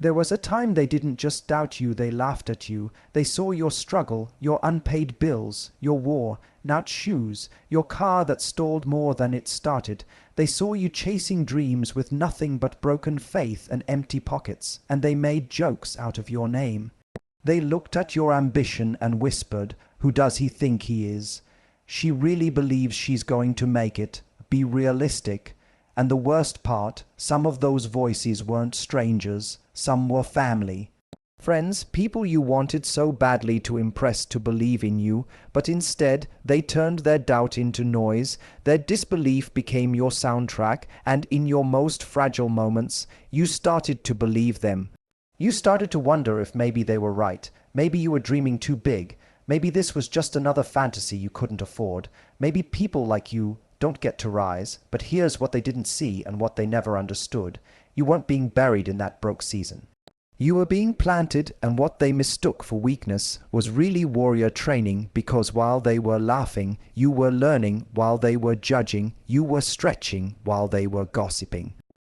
There was a time they didn't just doubt you, they laughed at you. They saw your struggle, your unpaid bills, your war, not shoes, your car that stalled more than it started. They saw you chasing dreams with nothing but broken faith and empty pockets, and they made jokes out of your name. They looked at your ambition and whispered, "Who does he think he is? She really believes she's going to make it. Be realistic." And the worst part, some of those voices weren't strangers, some were family. Friends, people you wanted so badly to impress to believe in you, but instead they turned their doubt into noise, their disbelief became your soundtrack, and in your most fragile moments, you started to believe them. You started to wonder if maybe they were right, maybe you were dreaming too big, maybe this was just another fantasy you couldn't afford, maybe people like you don't get to rise, but here's what they didn't see and what they never understood. You weren't being buried in that broke season. You were being planted, and what they mistook for weakness was really warrior training, because while they were laughing, you were learning, while they were judging, you were stretching, while they were gossiping.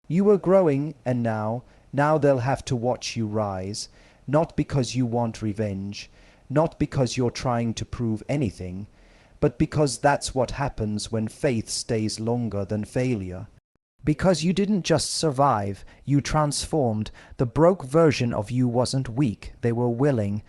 You were growing, and now they'll have to watch you rise, not because you want revenge, not because you're trying to prove anything, but because that's what happens when faith stays longer than failure. Because you didn't just survive, you transformed. The broke version of you wasn't weak, they were willing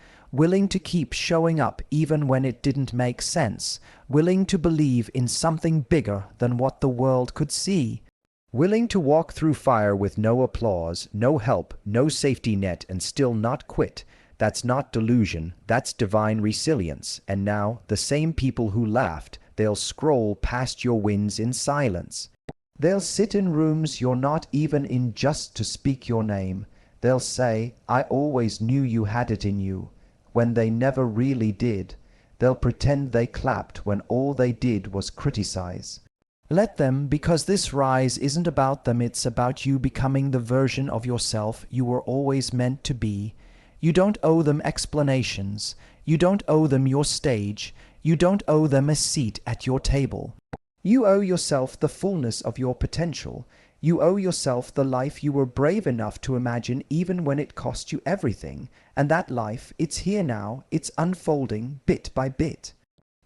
to keep showing up even when it didn't make sense, willing to believe in something bigger than what the world could see, willing to walk through fire with no applause, no help, no safety net, and still not quit. That's not delusion, that's divine resilience. And now, the same people who laughed, they'll scroll past your wins in silence. They'll sit in rooms you're not even in just to speak your name. They'll say, "I always knew you had it in you," when they never really did. They'll pretend they clapped when all they did was criticize. Let them, because this rise isn't about them, it's about you becoming the version of yourself you were always meant to be. You don't owe them explanations. You don't owe them your stage. You don't owe them a seat at your table. You owe yourself the fullness of your potential. You owe yourself the life you were brave enough to imagine even when it cost you everything. And that life, it's here now, it's unfolding bit by bit.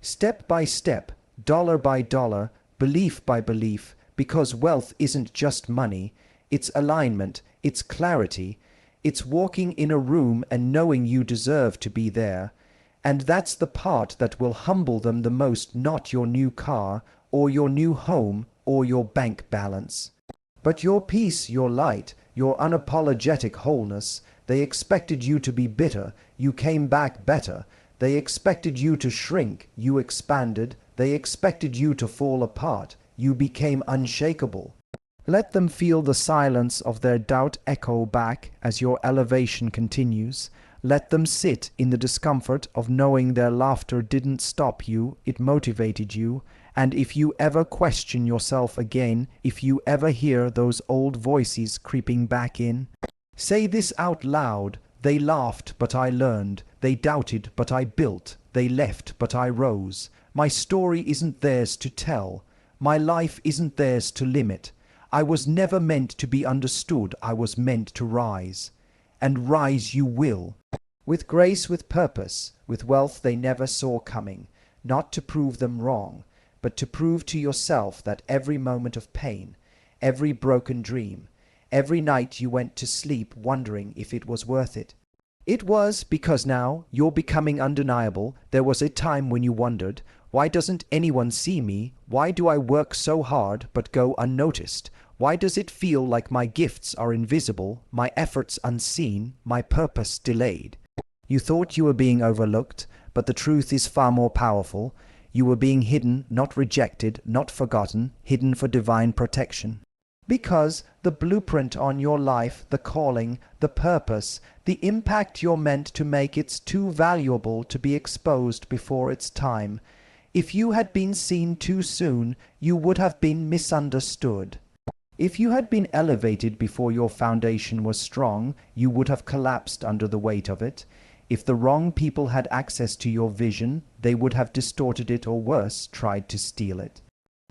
Step by step, dollar by dollar, belief by belief, because wealth isn't just money. It's alignment, it's clarity. It's walking in a room and knowing you deserve to be there. And that's the part that will humble them the most, not your new car, or your new home, or your bank balance. But your peace, your light, your unapologetic wholeness. They expected you to be bitter, you came back better. They expected you to shrink, you expanded. They expected you to fall apart, you became unshakable. Let them feel the silence of their doubt echo back as your elevation continues. Let them sit in the discomfort of knowing their laughter didn't stop you, it motivated you. And if you ever question yourself again, if you ever hear those old voices creeping back in, say this out loud: "They laughed, but I learned. They doubted, but I built. They left, but I rose. My story isn't theirs to tell. My life isn't theirs to limit. I was never meant to be understood, I was meant to rise. And rise you will. With grace, with purpose, with wealth they never saw coming, not to prove them wrong, but to prove to yourself that every moment of pain, every broken dream, every night you went to sleep wondering if it was worth it. It was, because now you're becoming undeniable. There was a time when you wondered, why doesn't anyone see me? Why do I work so hard but go unnoticed? Why does it feel like my gifts are invisible, my efforts unseen, my purpose delayed? You thought you were being overlooked, but the truth is far more powerful. You were being hidden, not rejected, not forgotten, hidden for divine protection. Because the blueprint on your life, the calling, the purpose, the impact you're meant to make, it's too valuable to be exposed before its time. If you had been seen too soon, you would have been misunderstood. If you had been elevated before your foundation was strong, you would have collapsed under the weight of it. If the wrong people had access to your vision, they would have distorted it, or worse, tried to steal it.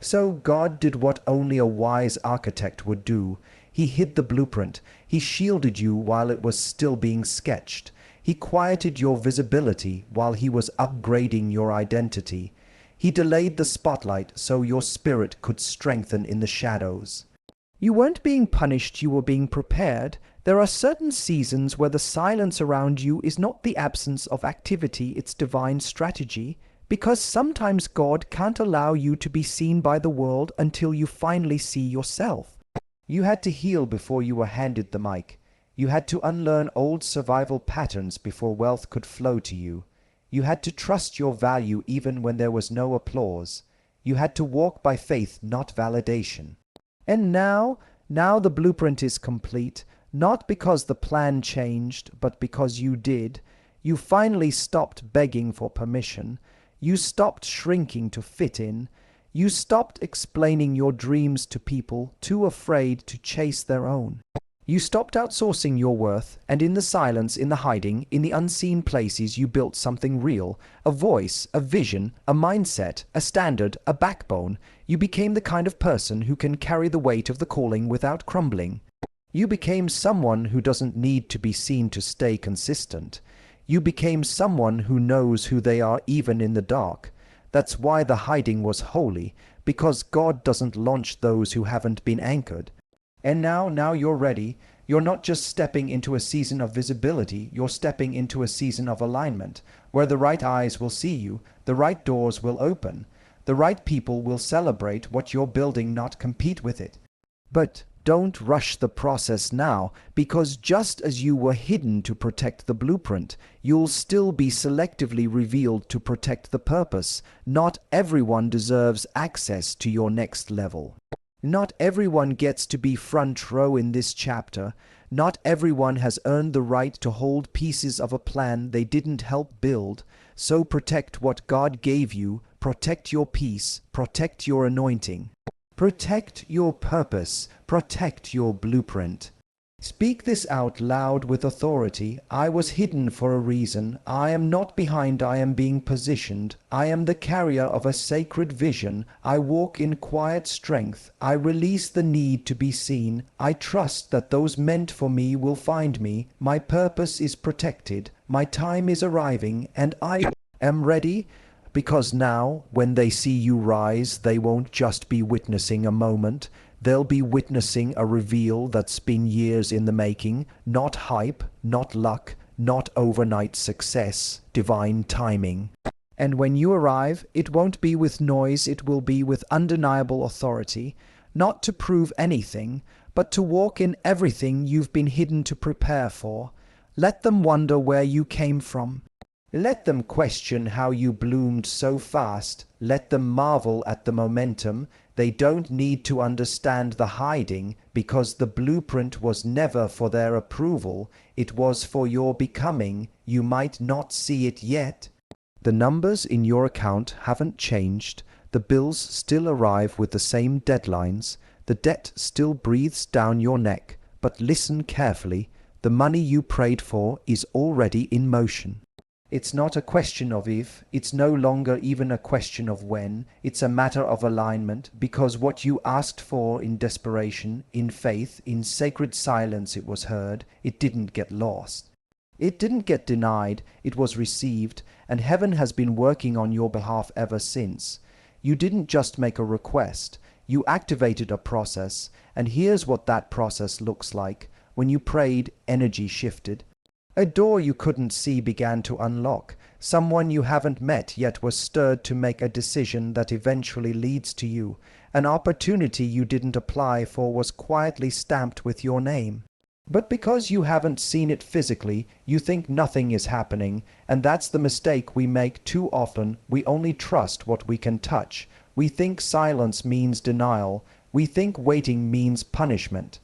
So God did what only a wise architect would do. He hid the blueprint. He shielded you while it was still being sketched. He quieted your visibility while he was upgrading your identity. He delayed the spotlight so your spirit could strengthen in the shadows. You weren't being punished, you were being prepared. There are certain seasons where the silence around you is not the absence of activity, it's divine strategy. Because sometimes God can't allow you to be seen by the world until you finally see yourself. You had to heal before you were handed the mic. You had to unlearn old survival patterns before wealth could flow to you. You had to trust your value even when there was no applause. You had to walk by faith, not validation. And now the blueprint is complete, not because the plan changed, but because you did. You finally stopped begging for permission. You stopped shrinking to fit in. You stopped explaining your dreams to people too afraid to chase their own. You stopped outsourcing your worth, and in the silence, in the hiding, in the unseen places, you built something real, a voice, a vision, a mindset, a standard, a backbone. You became the kind of person who can carry the weight of the calling without crumbling. You became someone who doesn't need to be seen to stay consistent. You became someone who knows who they are even in the dark. That's why the hiding was holy, because God doesn't launch those who haven't been anchored. And now you're ready. You're not just stepping into a season of visibility, you're stepping into a season of alignment, where the right eyes will see you, the right doors will open, the right people will celebrate what you're building, not compete with it. But don't rush the process now, because just as you were hidden to protect the blueprint, you'll still be selectively revealed to protect the purpose. Not everyone deserves access to your next level. Not everyone gets to be front row in this chapter. Not everyone has earned the right to hold pieces of a plan they didn't help build. So protect what God gave you, protect your peace, protect your anointing. Protect your purpose, protect your blueprint. Speak this out loud with authority. I was hidden for a reason. I am not behind, I am being positioned. I am the carrier of a sacred vision. I walk in quiet strength. I release the need to be seen. I trust that those meant for me will find me. My purpose is protected. My time is arriving, and I am ready. Because now, when they see you rise, they won't just be witnessing a moment. They'll be witnessing a reveal that's been years in the making, not hype, not luck, not overnight success, divine timing. And when you arrive, it won't be with noise, it will be with undeniable authority, not to prove anything, but to walk in everything you've been hidden to prepare for. Let them wonder where you came from. Let them question how you bloomed so fast. Let them marvel at the momentum. They don't need to understand the hiding, because the blueprint was never for their approval. It was for your becoming. You might not see it yet. The numbers in your account haven't changed. The bills still arrive with the same deadlines. The debt still breathes down your neck. But listen carefully. The money you prayed for is already in motion. It's not a question of if, it's no longer even a question of when, it's a matter of alignment, because what you asked for in desperation, in faith, in sacred silence it was heard, it didn't get lost. It didn't get denied, it was received, and heaven has been working on your behalf ever since. You didn't just make a request, you activated a process, and here's what that process looks like. When you prayed, energy shifted. A door you couldn't see began to unlock. Someone you haven't met yet was stirred to make a decision that eventually leads to you. An opportunity you didn't apply for was quietly stamped with your name. But because you haven't seen it physically, you think nothing is happening, and that's the mistake we make too often. We only trust what we can touch. We think silence means denial. We think waiting means punishment.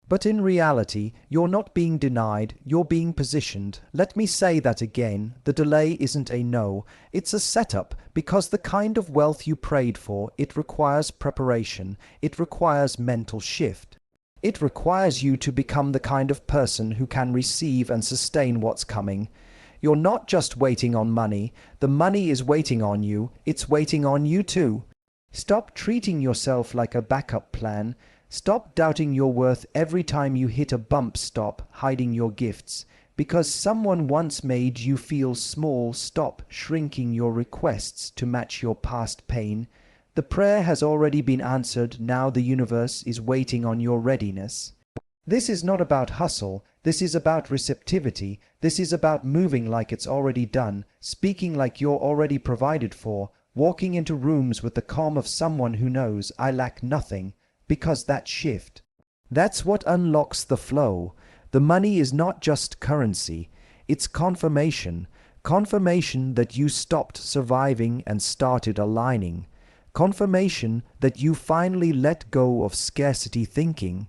But in reality, you're not being denied, you're being positioned. Let me say that again. The delay isn't a no, it's a setup, because the kind of wealth you prayed for, it requires preparation, it requires mental shift. It requires you to become the kind of person who can receive and sustain what's coming. You're not just waiting on money, the money is waiting on you, it's waiting on you too. Stop treating yourself like a backup plan. Stop doubting your worth every time you hit a bump. Stop hiding your gifts. Because someone once made you feel small, stop shrinking your requests to match your past pain. The prayer has already been answered. Now the universe is waiting on your readiness. This is not about hustle. This is about receptivity. This is about moving like it's already done, speaking like you're already provided for, walking into rooms with the calm of someone who knows I lack nothing, because that shift. That's what unlocks the flow. The money is not just currency. It's confirmation. Confirmation that you stopped surviving and started aligning. Confirmation that you finally let go of scarcity thinking.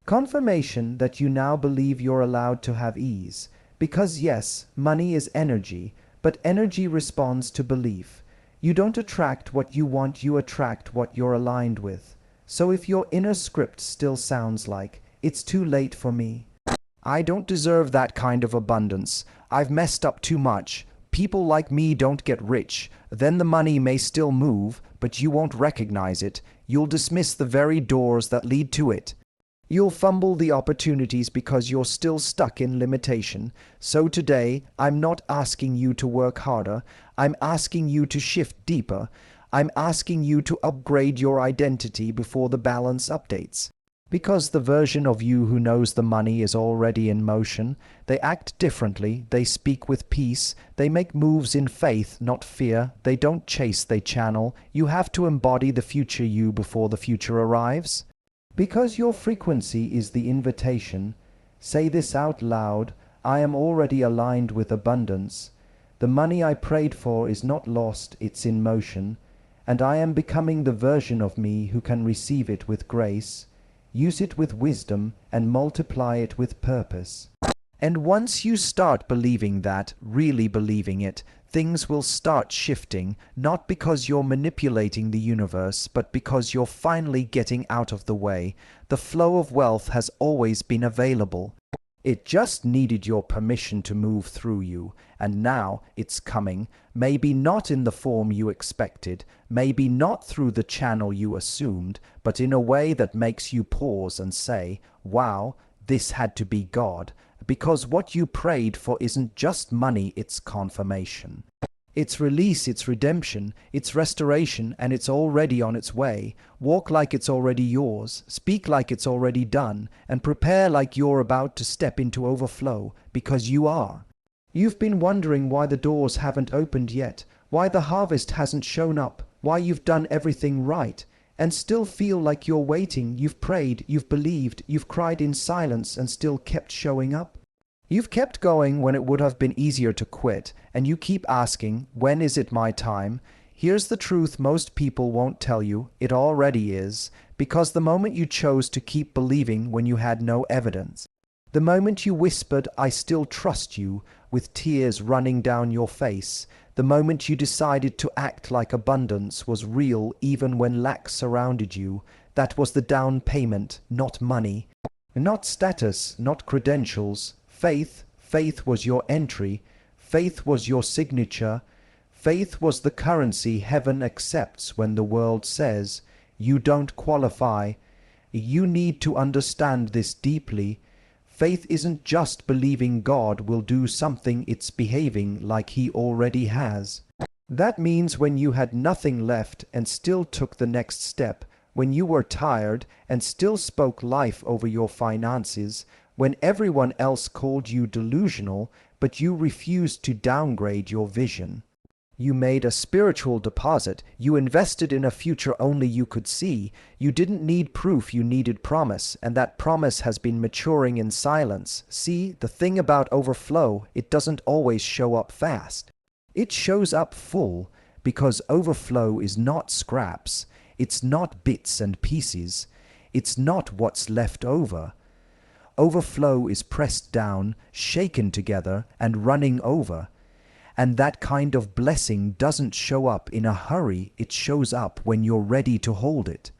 Confirmation that you now believe you're allowed to have ease. Because yes, money is energy, but energy responds to belief. You don't attract what you want, you attract what you're aligned with. So if your inner script still sounds like, "It's too late for me. I don't deserve that kind of abundance. I've messed up too much. People like me don't get rich," then the money may still move, but you won't recognize it. You'll dismiss the very doors that lead to it. You'll fumble the opportunities because you're still stuck in limitation. So today, I'm not asking you to work harder. I'm asking you to shift deeper. I'm asking you to upgrade your identity before the balance updates. Because the version of you who knows the money is already in motion, they act differently, they speak with peace, they make moves in faith, not fear, they don't chase, they channel. You have to embody the future you before the future arrives. Because your frequency is the invitation, say this out loud: I am already aligned with abundance. The money I prayed for is not lost, it's in motion, and I am becoming the version of me who can receive it with grace, use it with wisdom, and multiply it with purpose. And once you start believing that, really believing it, things will start shifting, not because you're manipulating the universe, but because you're finally getting out of the way. The flow of wealth has always been available. It just needed your permission to move through you, and now it's coming, maybe not in the form you expected, maybe not through the channel you assumed, but in a way that makes you pause and say, wow, this had to be God. Because what you prayed for isn't just money, it's confirmation. It's release, it's redemption, it's restoration, and it's already on its way. Walk like it's already yours, speak like it's already done, and prepare like you're about to step into overflow, because you are. You've been wondering why the doors haven't opened yet, why the harvest hasn't shown up, why you've done everything right, and still feel like you're waiting. You've prayed, you've believed, you've cried in silence and still kept showing up. You've kept going when it would have been easier to quit, and you keep asking, when is it my time? Here's the truth most people won't tell you: it already is, because the moment you chose to keep believing when you had no evidence, the moment you whispered, "I still trust you," with tears running down your face, the moment you decided to act like abundance was real even when lack surrounded you, that was the down payment, not money, not status, not credentials. Faith was your entry, faith was your signature, faith was the currency heaven accepts when the world says, you don't qualify. You need to understand this deeply. Faith isn't just believing God will do something, it's behaving like He already has. That means when you had nothing left and still took the next step, when you were tired and still spoke life over your finances, when everyone else called you delusional, but you refused to downgrade your vision. You made a spiritual deposit. You invested in a future only you could see. You didn't need proof, you needed promise, and that promise has been maturing in silence. See, the thing about overflow, it doesn't always show up fast. It shows up full, because overflow is not scraps. It's not bits and pieces. It's not what's left over. Overflow is pressed down, shaken together, and running over. And that kind of blessing doesn't show up in a hurry, it shows up when you're ready to hold it.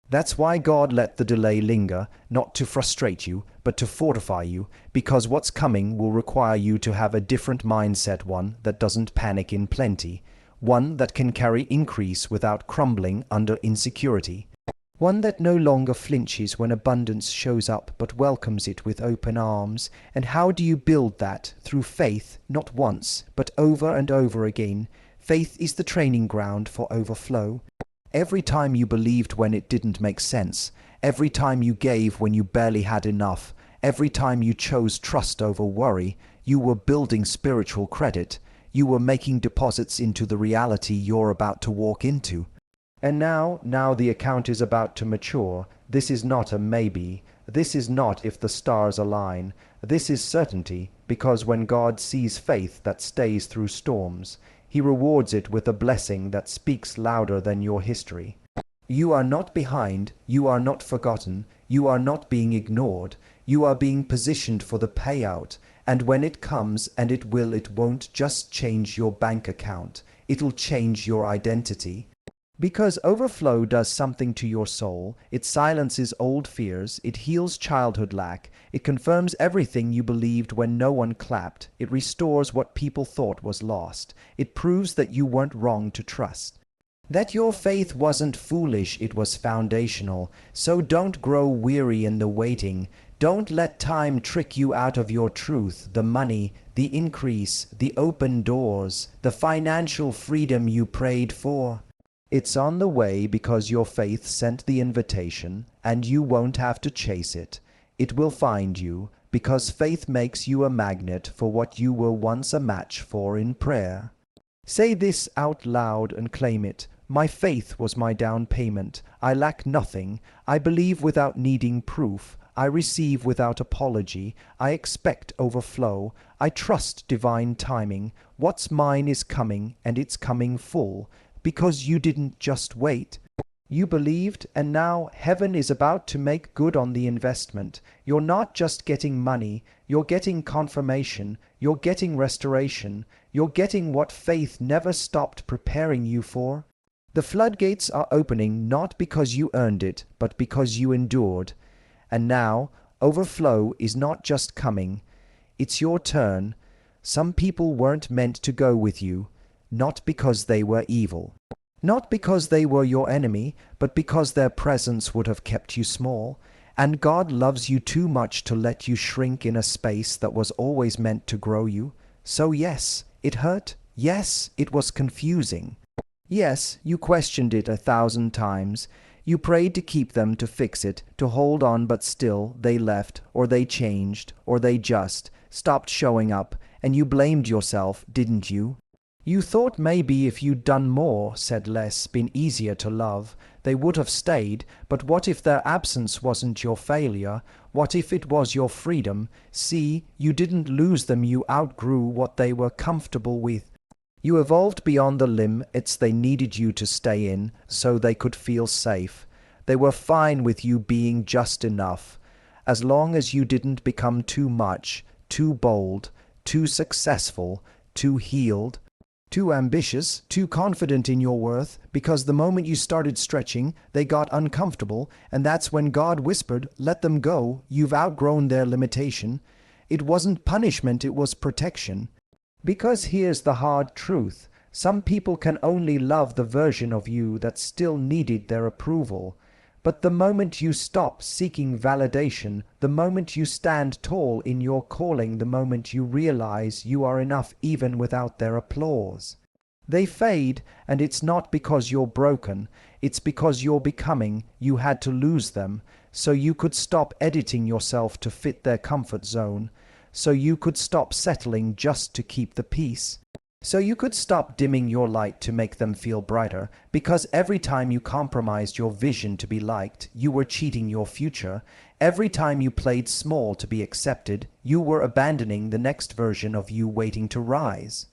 That's why God let the delay linger, not to frustrate you, but to fortify you, because what's coming will require you to have a different mindset, one that doesn't panic in plenty, one that can carry increase without crumbling under insecurity. one that no longer flinches when abundance shows up but welcomes it with open arms. And how do you build that? Through faith, not once, but over and over again. Faith is the training ground for overflow. Every time you believed when it didn't make sense, every time you gave when you barely had enough, every time you chose trust over worry, you were building spiritual credit. You were making deposits into the reality you're about to walk into. And now the account is about to mature. This is not a maybe. This is not if the stars align. This is certainty, because when God sees faith that stays through storms, He rewards it with a blessing that speaks louder than your history. You are not behind. You are not forgotten. You are not being ignored. You are being positioned for the payout. And when it comes, and it won't just change your bank account. It'll change your identity. Because overflow does something to your soul. It silences old fears. It heals childhood lack. It confirms everything you believed when no one clapped. It restores what people thought was lost. It proves that you weren't wrong to trust. That your faith wasn't foolish, it was foundational. So don't grow weary in the waiting. Don't let time trick you out of your truth, the money, the increase, the open doors, the financial freedom you prayed for. It's on the way because your faith sent the invitation, and you won't have to chase it. It will find you, because faith makes you a magnet for what you were once a match for in prayer. Say this out loud and claim it. My faith was my down payment. I lack nothing. I believe without needing proof. I receive without apology. I expect overflow. I trust divine timing. What's mine is coming, and it's coming full. Because you didn't just wait. You believed, and now heaven is about to make good on the investment. You're not just getting money, you're getting confirmation, you're getting restoration, you're getting what faith never stopped preparing you for. The floodgates are opening not because you earned it, but because you endured. And now, overflow is not just coming, it's your turn. Some people weren't meant to go with you. Not because they were evil. Not because they were your enemy, but because their presence would have kept you small. And God loves you too much to let you shrink in a space that was always meant to grow you. So yes, it hurt. Yes, it was confusing. Yes, you questioned it 1,000 times. You prayed to keep them, to fix it, to hold on, but still they left, or they changed, or they just stopped showing up, and you blamed yourself, didn't you? You thought maybe if you'd done more, said less, been easier to love, they would have stayed, but what if their absence wasn't your failure? What if it was your freedom? See, you didn't lose them, you outgrew what they were comfortable with. You evolved beyond the limits they needed you to stay in, so they could feel safe. They were fine with you being just enough, as long as you didn't become too much, too bold, too successful, too healed. Too ambitious, too confident in your worth, because the moment you started stretching, they got uncomfortable, and that's when God whispered, let them go, you've outgrown their limitation. It wasn't punishment, it was protection. Because here's the hard truth. Some people can only love the version of you that still needed their approval. But the moment you stop seeking validation, the moment you stand tall in your calling, the moment you realize you are enough even without their applause, they fade, and it's not because you're broken, it's because you're becoming. You had to lose them, so you could stop editing yourself to fit their comfort zone, so you could stop settling just to keep the peace. So you could stop dimming your light to make them feel brighter, because every time you compromised your vision to be liked, you were cheating your future. Every time you played small to be accepted, you were abandoning the next version of you waiting to rise.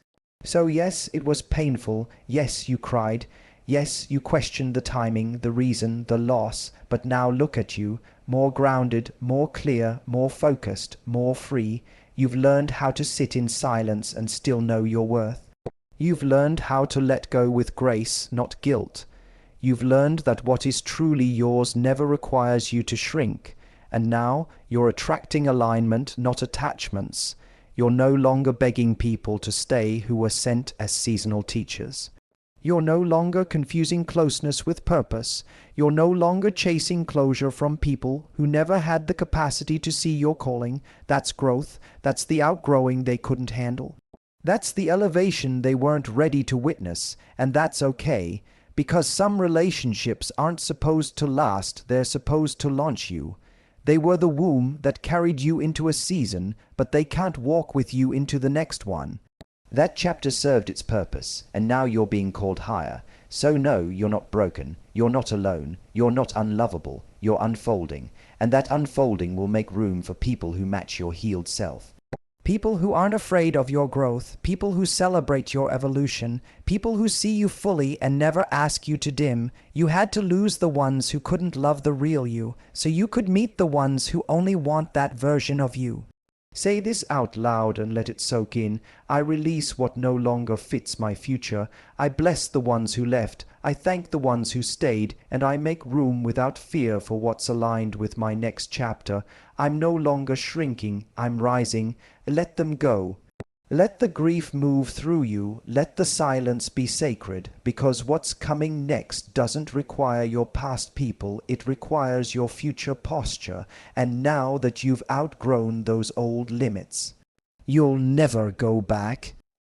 So yes, it was painful. Yes, you cried. Yes, you questioned the timing, the reason, the loss. But now look at you, more grounded, more clear, more focused, more free. You've learned how to sit in silence and still know your worth. You've learned how to let go with grace, not guilt. You've learned that what is truly yours never requires you to shrink. And now you're attracting alignment, not attachments. You're no longer begging people to stay who were sent as seasonal teachers. You're no longer confusing closeness with purpose. You're no longer chasing closure from people who never had the capacity to see your calling. That's growth. That's the outgrowing they couldn't handle. That's the elevation they weren't ready to witness, and that's okay, because some relationships aren't supposed to last, they're supposed to launch you. They were the womb that carried you into a season, but they can't walk with you into the next one. That chapter served its purpose, and now you're being called higher. So no, you're not broken, you're not alone, you're not unlovable, you're unfolding, and that unfolding will make room for people who match your healed self. People who aren't afraid of your growth, people who celebrate your evolution, people who see you fully and never ask you to dim. You had to lose the ones who couldn't love the real you, so you could meet the ones who only want that version of you. Say this out loud and let it soak in. I release what no longer fits my future. I bless the ones who left. I thank the ones who stayed, and I make room without fear for what's aligned with my next chapter. I'm no longer shrinking, I'm rising. Let them go. Let the grief move through you, let the silence be sacred, because what's coming next doesn't require your past people, it requires your future posture, and now that you've outgrown those old limits. You'll never go back.